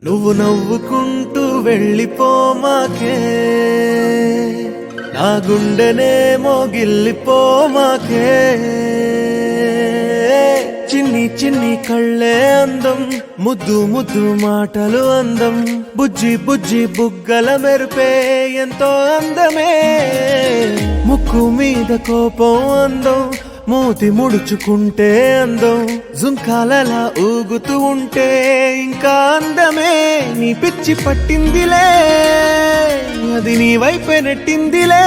నువ్వు నవ్వుకుంటూ వెళ్ళిపోమాకే, నా గుండెనేమో గిల్లిపోమాకే. చిన్ని చిన్ని కళ్ళే అందం, ముద్దు ముద్దు మాటలు అందం, బుజ్జి బుజ్జి బుగ్గల మెరుపే ఎంతో అందమే. ముక్కు మీద కోపం అందం, మూతి ముడుచుకుంటే అందం, జుంకాలలా ఊగుతూ ఉంటే ఇంకా అందమే. నీ పిచ్చి పట్టిందిలే, అది నీ వైపే నెట్టిందిలే.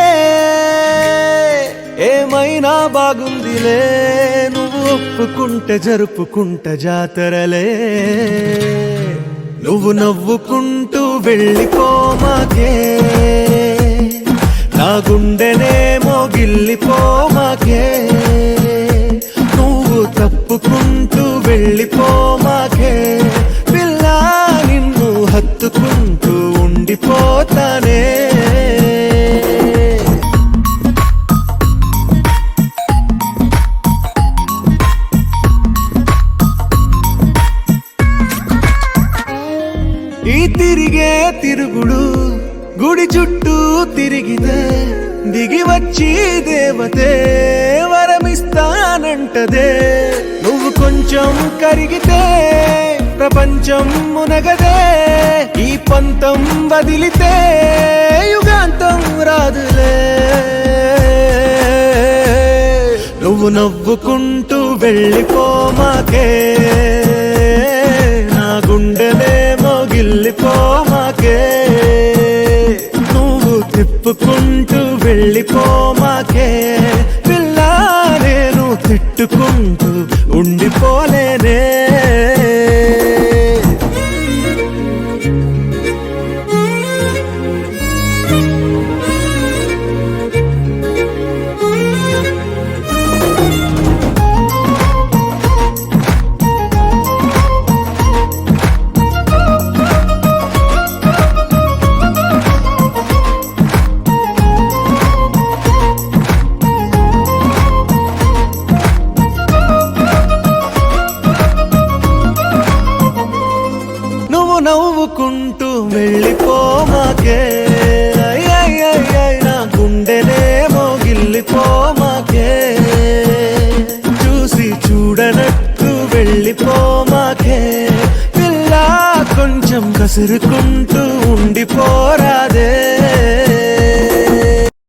ఏమైనా బాగుందిలే, నువ్వు ఒప్పుకుంటే జరుపుకుంటే జాతరలే. నువ్వు నవ్వుకుంటూ వెళ్ళిపోమాకే, నా గుండెనేమో గిల్లిపోమాకే. నువ్వు తప్పుకుంటూ వెళ్ళిపోమాకే, పిల్ల నిన్ను హత్తుకుంటూ ఉండిపోతానే. ఈ తిరిగే తిరుగుడు గుడి చుట్టూ తిరిగితే, దిగి వచ్చి దేవతే వరమిస్తానంటదే. నువ్వు కొంచెం కరిగితే ప్రపంచం మునగదే. ఈ పంతం వదిలితే యుగాంతం రాదులే. నువ్వు నవ్వుకుంటూ వెళ్ళిపోమాకే, నా గుండెనేమో గిల్లిపోమాకే. నువ్వు తిప్పుకుంటూ వెళ్ళిపోమాకే, పిల్ల నేను తిట్టుకుంటూ ఉండిపోలేనే. నవ్వుకుంటూ వెళ్ళిపోమాకే, నా గుండెనేమో గిల్లిపోమాకే. చూసి చూడనట్టు వెళ్ళిపోమాకే, పిల్ల కొంచెం కసురుకుంటూ ఉండిపోరా.